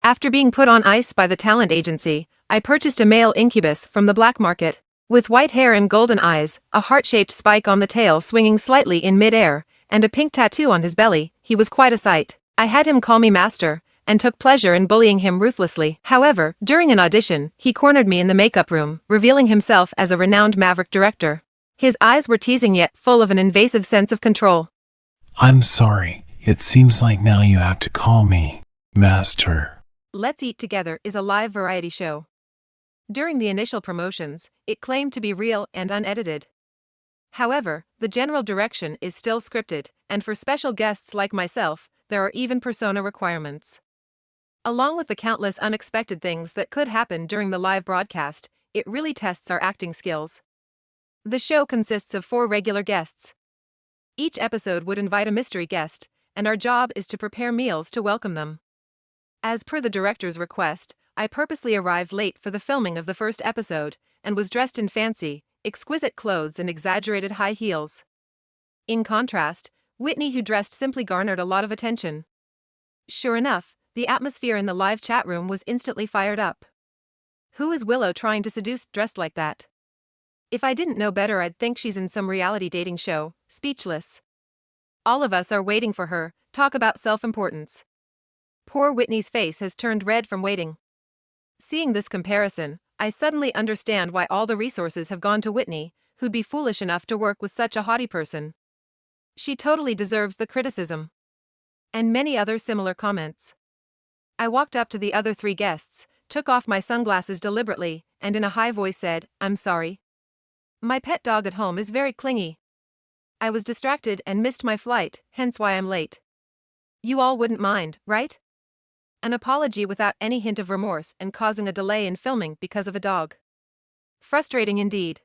After being put on ice by the talent agency, I purchased a male incubus from the black market. With white hair and golden eyes, a heart-shaped spike on the tail swinging slightly in mid-air, and a pink tattoo on his belly, he was quite a sight. I had him call me master, and took pleasure in bullying him ruthlessly. However, during an audition, he cornered me in the makeup room, revealing himself as a renowned maverick director. His eyes were teasing yet full of an invasive sense of control. I'm sorry, it seems like now you have to call me Master. Let's Eat Together is a live variety show. During the initial promotions, it claimed to be real and unedited. However, the general direction is still scripted, and for special guests like myself, there are even persona requirements. Along with the countless unexpected things that could happen during the live broadcast, it really tests our acting skills. The show consists of 4 regular guests. Each episode would invite a mystery guest, and our job is to prepare meals to welcome them. As per the director's request, I purposely arrived late for the filming of the first episode, and was dressed in fancy, exquisite clothes and exaggerated high heels. In contrast, Whitney, who dressed simply, garnered a lot of attention. Sure enough, the atmosphere in the live chat room was instantly fired up. Who is Willow trying to seduce dressed like that? If I didn't know better, I'd think she's in some reality dating show, speechless. All of us are waiting for her. Talk about self-importance. Poor Whitney's face has turned red from waiting. Seeing this comparison, I suddenly understand why all the resources have gone to Whitney, who'd be foolish enough to work with such a haughty person. She totally deserves the criticism. And many other similar comments. I walked up to the other 3 guests, took off my sunglasses deliberately, and in a high voice said, "I'm sorry. My pet dog at home is very clingy. I was distracted and missed my flight, hence why I'm late. You all wouldn't mind, right?" An apology without any hint of remorse and causing a delay in filming because of a dog. Frustrating indeed.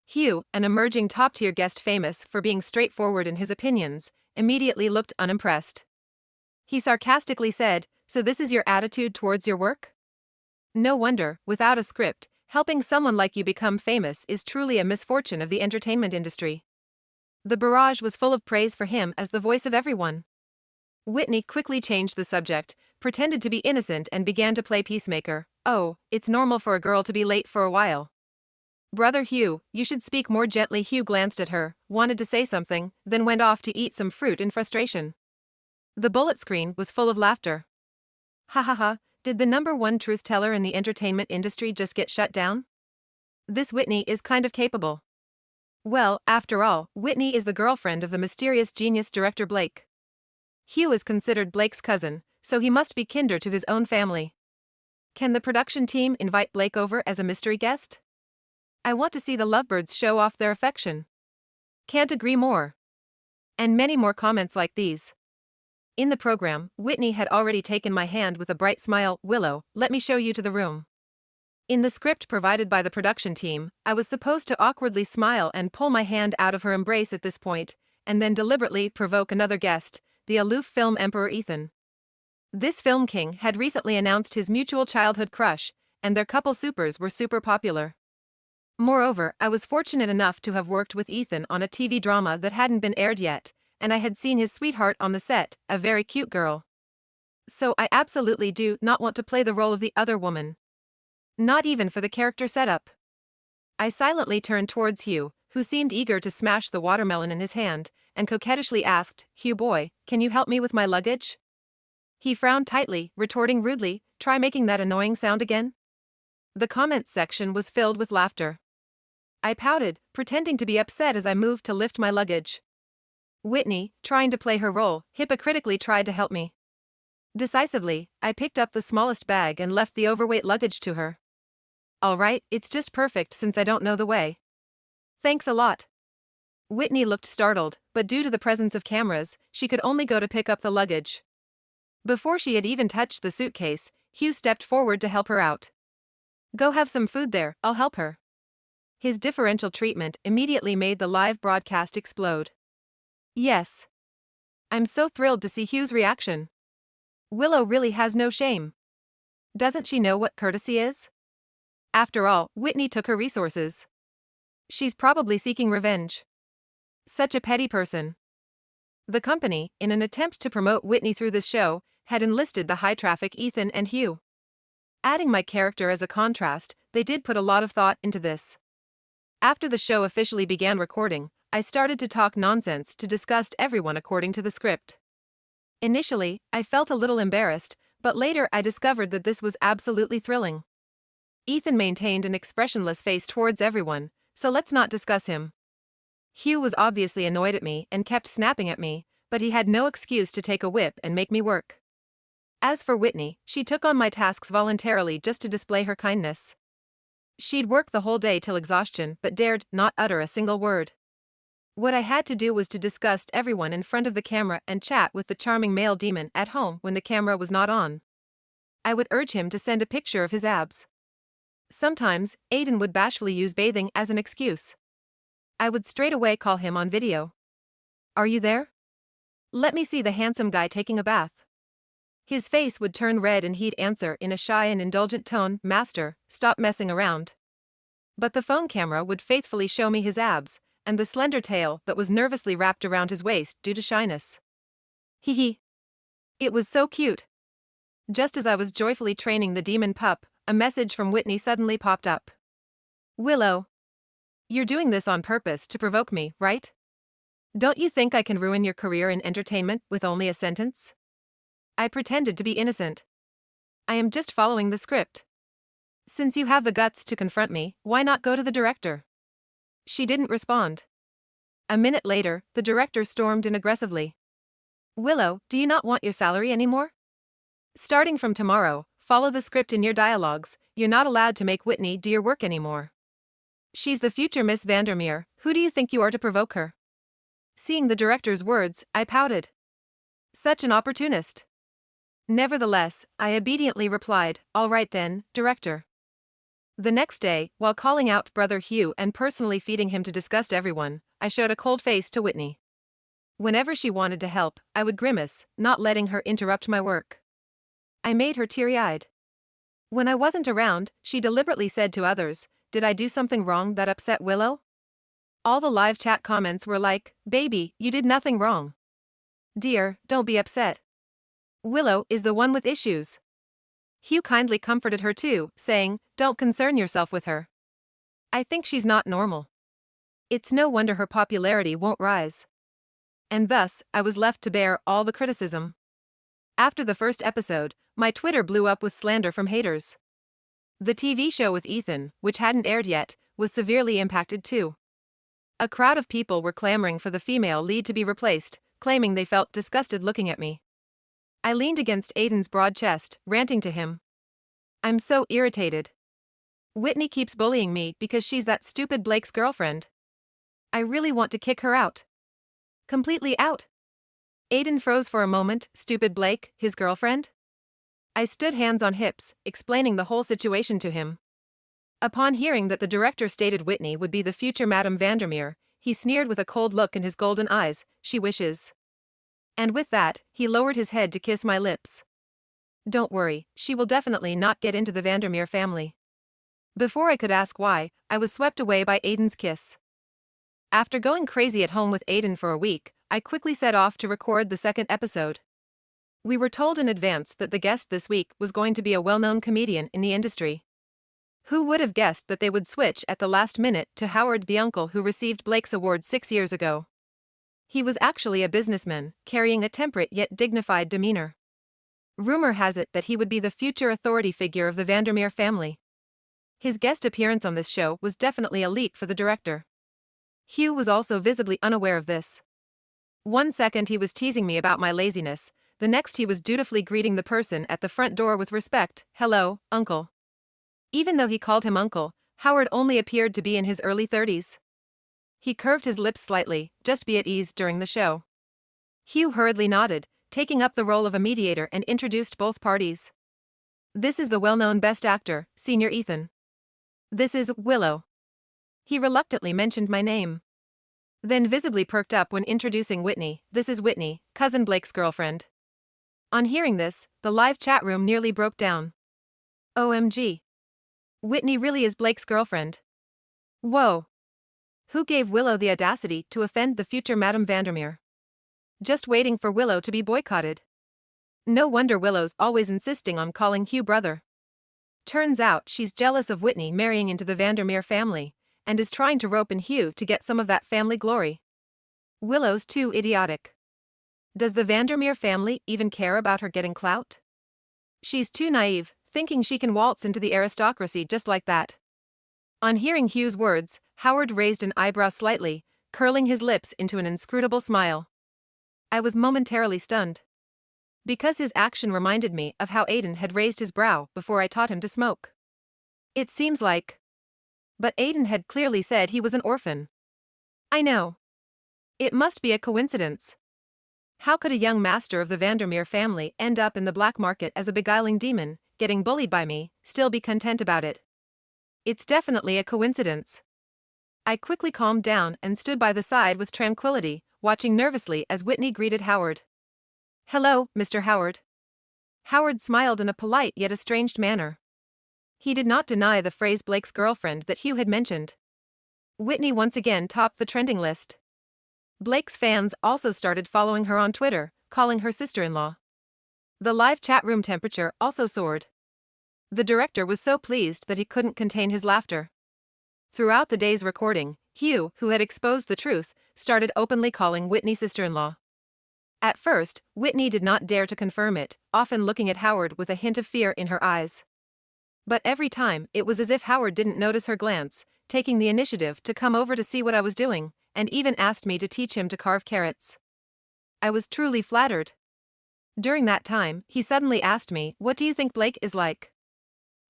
Hugh, an emerging top-tier guest famous for being straightforward in his opinions, immediately looked unimpressed. He sarcastically said, "So this is your attitude towards your work? No wonder, without a script, helping someone like you become famous is truly a misfortune of the entertainment industry." The barrage was full of praise for him as the voice of everyone. Whitney quickly changed the subject, pretended to be innocent and began to play peacemaker. "Oh, it's normal for a girl to be late for a while. Brother Hugh, you should speak more gently." Hugh glanced at her, wanted to say something, then went off to eat some fruit in frustration. The bullet screen was full of laughter. Ha ha ha, did the #1 truth teller in the entertainment industry just get shut down? This Whitney is kind of capable. Well, after all, Whitney is the girlfriend of the mysterious genius director Blake. Hugh is considered Blake's cousin, so he must be kinder to his own family. Can the production team invite Blake over as a mystery guest? I want to see the lovebirds show off their affection. Can't agree more. And many more comments like these. In the program, Whitney had already taken my hand with a bright smile. "Willow, let me show you to the room." In the script provided by the production team, I was supposed to awkwardly smile and pull my hand out of her embrace at this point, and then deliberately provoke another guest, the aloof film emperor Ethan. This film king had recently announced his mutual childhood crush, and their couple supers were super popular. Moreover, I was fortunate enough to have worked with Ethan on a TV drama that hadn't been aired yet, and I had seen his sweetheart on the set, a very cute girl. So I absolutely do not want to play the role of the other woman. Not even for the character setup. I silently turned towards Hugh, who seemed eager to smash the watermelon in his hand, and coquettishly asked, "Hugh boy, can you help me with my luggage?" He frowned tightly, retorting rudely, "Try making that annoying sound again." The comments section was filled with laughter. I pouted, pretending to be upset as I moved to lift my luggage. Whitney, trying to play her role, hypocritically tried to help me. Decisively, I picked up the smallest bag and left the overweight luggage to her. "All right, it's just perfect since I don't know the way." "Thanks a lot." Whitney looked startled, but due to the presence of cameras, she could only go to pick up the luggage. Before she had even touched the suitcase, Hugh stepped forward to help her out. "Go have some food there, I'll help her." His differential treatment immediately made the live broadcast explode. Yes. I'm so thrilled to see Hugh's reaction. Willow really has no shame. Doesn't she know what courtesy is? After all, Whitney took her resources. She's probably seeking revenge. Such a petty person. The company, in an attempt to promote Whitney through this show, had enlisted the high-traffic Ethan and Hugh. Adding my character as a contrast, they did put a lot of thought into this. After the show officially began recording, I started to talk nonsense to disgust everyone according to the script. Initially, I felt a little embarrassed, but later I discovered that this was absolutely thrilling. Ethan maintained an expressionless face towards everyone, so let's not discuss him. Hugh was obviously annoyed at me and kept snapping at me, but he had no excuse to take a whip and make me work. As for Whitney, she took on my tasks voluntarily just to display her kindness. She'd work the whole day till exhaustion but dared not utter a single word. What I had to do was to disgust everyone in front of the camera and chat with the charming male demon at home when the camera was not on. I would urge him to send a picture of his abs. Sometimes, Aiden would bashfully use bathing as an excuse. I would straight away call him on video. "Are you there? Let me see the handsome guy taking a bath." His face would turn red and he'd answer in a shy and indulgent tone, "Master, stop messing around." But the phone camera would faithfully show me his abs, and the slender tail that was nervously wrapped around his waist due to shyness. Hee hee. It was so cute. Just as I was joyfully training the demon pup, a message from Whitney suddenly popped up. "Willow. You're doing this on purpose to provoke me, right? Don't you think I can ruin your career in entertainment with only a sentence?" I pretended to be innocent. "I am just following the script. Since you have the guts to confront me, why not go to the director?" She didn't respond. A minute later, the director stormed in aggressively. "Willow, do you not want your salary anymore? Starting from tomorrow, follow the script in your dialogues. You're not allowed to make Whitney do your work anymore. She's the future Miss Vandermeer. Who do you think you are to provoke her?" Seeing the director's words, I pouted. Such an opportunist. Nevertheless, I obediently replied, "All right then, director." The next day, while calling out Brother Hugh and personally feeding him to disgust everyone, I showed a cold face to Whitney. Whenever she wanted to help, I would grimace, not letting her interrupt my work. I made her teary-eyed. When I wasn't around, she deliberately said to others, "Did I do something wrong that upset Willow?" All the live chat comments were like, "Baby, you did nothing wrong. Dear, don't be upset. Willow is the one with issues." Hugh kindly comforted her too, saying, "Don't concern yourself with her. I think she's not normal. It's no wonder her popularity won't rise." And thus, I was left to bear all the criticism. After the first episode, my Twitter blew up with slander from haters. The TV show with Ethan, which hadn't aired yet, was severely impacted too. A crowd of people were clamoring for the female lead to be replaced, claiming they felt disgusted looking at me. I leaned against Aiden's broad chest, ranting to him. "I'm so irritated. Whitney keeps bullying me because she's that stupid Blake's girlfriend. I really want to kick her out. Completely out." Aiden froze for a moment. "Stupid Blake, his girlfriend?" I stood hands on hips, explaining the whole situation to him. Upon hearing that the director stated Whitney would be the future Madame Vandermeer, he sneered with a cold look in his golden eyes. "She wishes." And with that, he lowered his head to kiss my lips. "Don't worry, she will definitely not get into the Vandermeer family." Before I could ask why, I was swept away by Aiden's kiss. After going crazy at home with Aiden for a week, I quickly set off to record the second episode. We were told in advance that the guest this week was going to be a well-known comedian in the industry. Who would have guessed that they would switch at the last minute to Howard, the uncle who received Blake's award 6 years ago? He was actually a businessman, carrying a temperate yet dignified demeanor. Rumor has it that he would be the future authority figure of the Vandermeer family. His guest appearance on this show was definitely a leap for the director. Hugh was also visibly unaware of this. One second he was teasing me about my laziness, the next he was dutifully greeting the person at the front door with respect. "Hello, uncle." Even though he called him uncle, Howard only appeared to be in his early 30s. He curved his lips slightly, just be at ease during the show. Hugh hurriedly nodded, taking up the role of a mediator, and introduced both parties. "This is the well-known best actor, Senior Ethan. This is Willow." He reluctantly mentioned my name. Then visibly perked up when introducing Whitney. "This is Whitney, cousin Blake's girlfriend." On hearing this, the live chat room nearly broke down. OMG. Whitney really is Blake's girlfriend. Whoa. Who gave Willow the audacity to offend the future Madame Vandermeer? Just waiting for Willow to be boycotted. No wonder Willow's always insisting on calling Hugh brother. Turns out she's jealous of Whitney marrying into the Vandermeer family, and is trying to rope in Hugh to get some of that family glory. Willow's too idiotic. Does the Vandermeer family even care about her getting clout? She's too naive, thinking she can waltz into the aristocracy just like that. On hearing Hugh's words, Howard raised an eyebrow slightly, curling his lips into an inscrutable smile. I was momentarily stunned. Because his action reminded me of how Aiden had raised his brow before I taught him to smoke. It seems like. But Aiden had clearly said he was an orphan. I know. It must be a coincidence. How could a young master of the Vandermeer family end up in the black market as a beguiling demon, getting bullied by me, still be content about it? It's definitely a coincidence. I quickly calmed down and stood by the side with tranquility, watching nervously as Whitney greeted Howard. Hello, Mr. Howard. Howard smiled in a polite yet estranged manner. He did not deny the phrase Blake's girlfriend that Hugh had mentioned. Whitney once again topped the trending list. Blake's fans also started following her on Twitter, calling her sister-in-law. The live chat room temperature also soared. The director was so pleased that he couldn't contain his laughter. Throughout the day's recording, Hugh, who had exposed the truth, started openly calling Whitney sister-in-law. At first, Whitney did not dare to confirm it, often looking at Howard with a hint of fear in her eyes. But every time, it was as if Howard didn't notice her glance, taking the initiative to come over to see what I was doing, and even asked me to teach him to carve carrots. I was truly flattered. During that time, he suddenly asked me, "What do you think Blake is like?"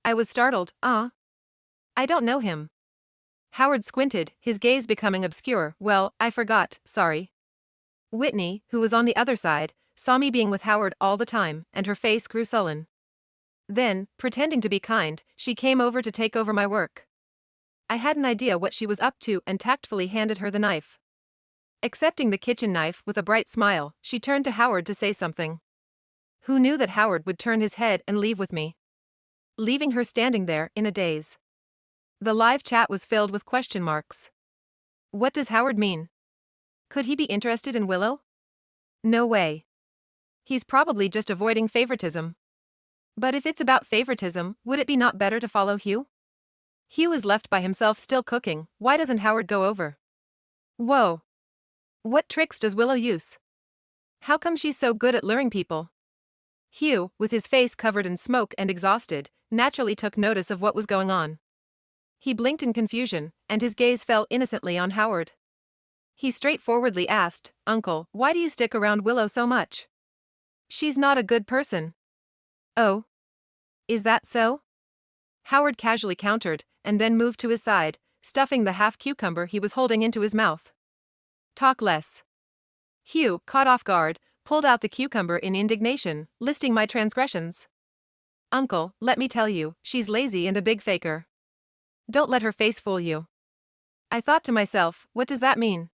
I was startled. I don't know him." Howard squinted, his gaze becoming obscure. "Well, I forgot, sorry." Whitney, who was on the other side, saw me being with Howard all the time, and her face grew sullen. Then, pretending to be kind, she came over to take over my work. I had an idea what she was up to and tactfully handed her the knife. Accepting the kitchen knife with a bright smile, she turned to Howard to say something. Who knew that Howard would turn his head and leave with me? Leaving her standing there in a daze. The live chat was filled with question marks. What does Howard mean? Could he be interested in Willow? No way. He's probably just avoiding favoritism. But if it's about favoritism, would it be not better to follow Hugh? Hugh is left by himself still cooking, why doesn't Howard go over? Whoa. What tricks does Willow use? How come she's so good at luring people? Hugh, with his face covered in smoke and exhausted, naturally took notice of what was going on. He blinked in confusion, and his gaze fell innocently on Howard. He straightforwardly asked, "Uncle, why do you stick around Willow so much?" She's not a good person. Oh? Is that so? Howard casually countered, and then moved to his side, stuffing the half cucumber he was holding into his mouth. Talk less. Hugh, caught off guard, pulled out the cucumber in indignation, listing my transgressions. Uncle, let me tell you, she's lazy and a big faker. Don't let her face fool you. I thought to myself, what does that mean?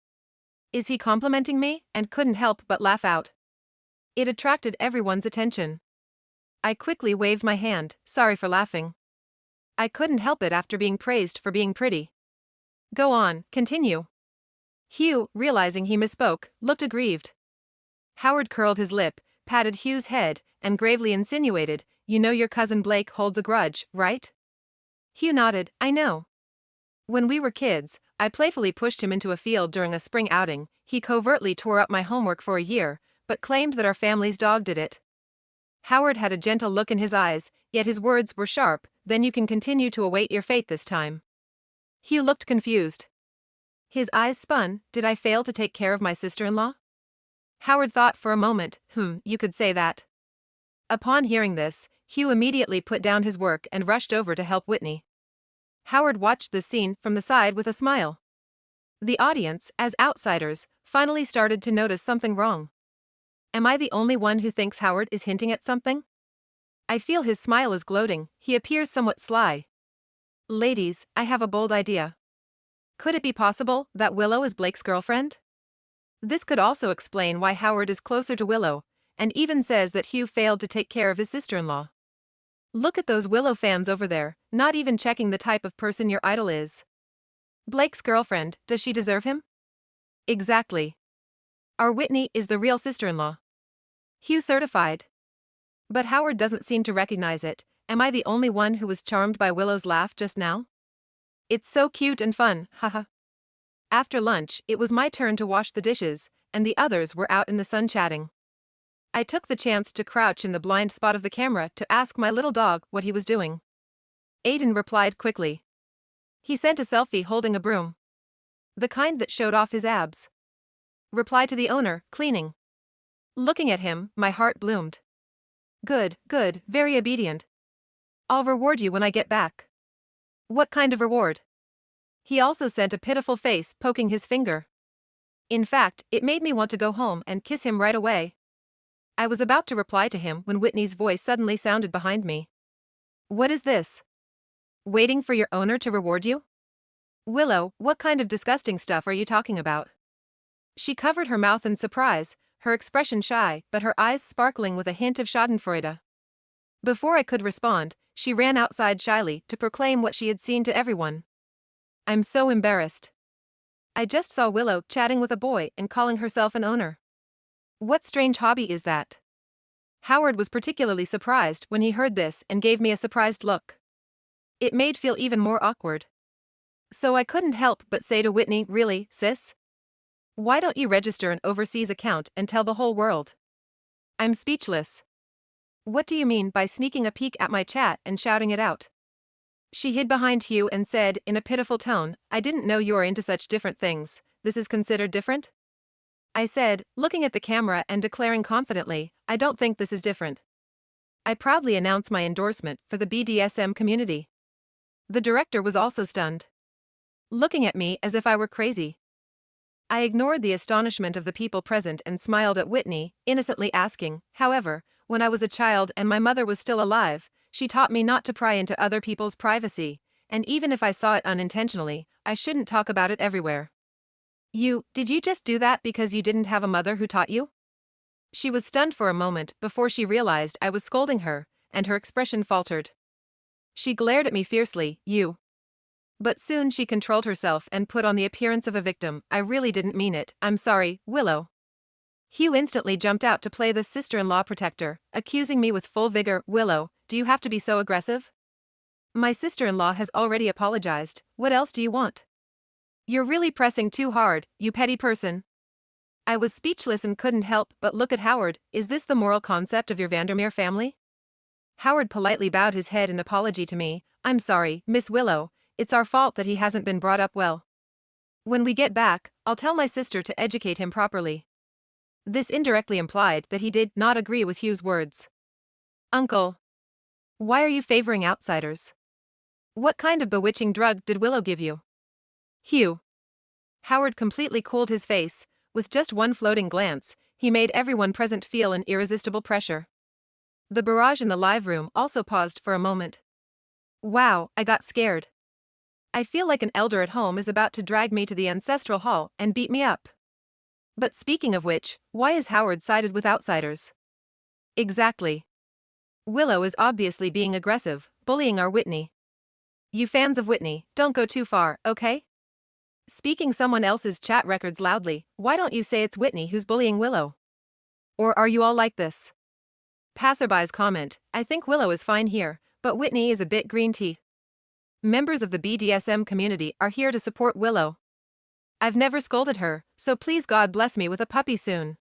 Is he complimenting me? And couldn't help but laugh out. It attracted everyone's attention. I quickly waved my hand, sorry for laughing. I couldn't help it after being praised for being pretty. Go on, continue. Hugh, realizing he misspoke, looked aggrieved. Howard curled his lip, patted Hugh's head, and gravely insinuated, "You know your cousin Blake holds a grudge, right?" Hugh nodded, "I know. When we were kids, I playfully pushed him into a field during a spring outing. He covertly tore up my homework for a year, but claimed that our family's dog did it." Howard had a gentle look in his eyes, yet his words were sharp. "Then you can continue to await your fate this time." Hugh looked confused. His eyes spun. Did I fail to take care of my sister-in-law? Howard thought for a moment. You could say that. Upon hearing this, Hugh immediately put down his work and rushed over to help Whitney. Howard watched this scene from the side with a smile. The audience, as outsiders, finally started to notice something wrong. Am I the only one who thinks Howard is hinting at something? I feel his smile is gloating, he appears somewhat sly. Ladies, I have a bold idea. Could it be possible that Willow is Blake's girlfriend? This could also explain why Howard is closer to Willow, and even says that Hugh failed to take care of his sister-in-law. Look at those Willow fans over there, not even checking the type of person your idol is. Blake's girlfriend, does she deserve him? Exactly. Our Whitney is the real sister-in-law. Hugh certified. But Howard doesn't seem to recognize it. Am I the only one who was charmed by Willow's laugh just now? It's so cute and fun, haha. After lunch, it was my turn to wash the dishes, and the others were out in the sun chatting. I took the chance to crouch in the blind spot of the camera to ask my little dog what he was doing. Aiden replied quickly. He sent a selfie holding a broom. The kind that showed off his abs. Reply to the owner, cleaning. Looking at him, my heart bloomed. Good, good, very obedient. I'll reward you when I get back. What kind of reward? He also sent a pitiful face poking his finger. In fact, it made me want to go home and kiss him right away. I was about to reply to him when Whitney's voice suddenly sounded behind me. What is this? Waiting for your owner to reward you? Willow, what kind of disgusting stuff are you talking about? She covered her mouth in surprise, her expression shy but her eyes sparkling with a hint of schadenfreude. Before I could respond, she ran outside shyly to proclaim what she had seen to everyone. I'm so embarrassed. I just saw Willow chatting with a boy and calling herself an owner. What strange hobby is that? Howard was particularly surprised when he heard this and gave me a surprised look. It made feel even more awkward. So I couldn't help but say to Whitney, really, sis? Why don't you register an overseas account and tell the whole world? I'm speechless. What do you mean by sneaking a peek at my chat and shouting it out? She hid behind Hugh and said, in a pitiful tone, I didn't know you were into such different things. This is considered different? I said, looking at the camera and declaring confidently, I don't think this is different. I proudly announced my endorsement for the BDSM community. The director was also stunned. Looking at me as if I were crazy. I ignored the astonishment of the people present and smiled at Whitney, innocently asking, however, when I was a child and my mother was still alive, she taught me not to pry into other people's privacy, and even if I saw it unintentionally, I shouldn't talk about it everywhere. Did you just do that because you didn't have a mother who taught you? She was stunned for a moment before she realized I was scolding her, and her expression faltered. She glared at me fiercely, you. But soon she controlled herself and put on the appearance of a victim. I really didn't mean it, I'm sorry, Willow. Hugh instantly jumped out to play the sister-in-law protector, accusing me with full vigor, Willow, do you have to be so aggressive? My sister-in-law has already apologized, what else do you want? You're really pressing too hard, you petty person. I was speechless and couldn't help but look at Howard. Is this the moral concept of your Vandermeer family? Howard politely bowed his head in apology to me. I'm sorry, Miss Willow, it's our fault that he hasn't been brought up well. When we get back, I'll tell my sister to educate him properly. This indirectly implied that he did not agree with Hugh's words. Uncle. Why are you favoring outsiders? What kind of bewitching drug did Willow give you? Hugh. Howard completely cooled his face. With just one floating glance, he made everyone present feel an irresistible pressure. The barrage in the live room also paused for a moment. Wow, I got scared. I feel like an elder at home is about to drag me to the ancestral hall and beat me up. But speaking of which, why is Howard sided with outsiders? Exactly. Willow is obviously being aggressive, bullying our Whitney. You fans of Whitney, don't go too far, okay? Speaking someone else's chat records loudly, why don't you say it's Whitney who's bullying Willow? Or are you all like this? Passerby's comment, I think Willow is fine here, but Whitney is a bit green tea. Members of the BDSM community are here to support Willow. I've never scolded her, so please God bless me with a puppy soon.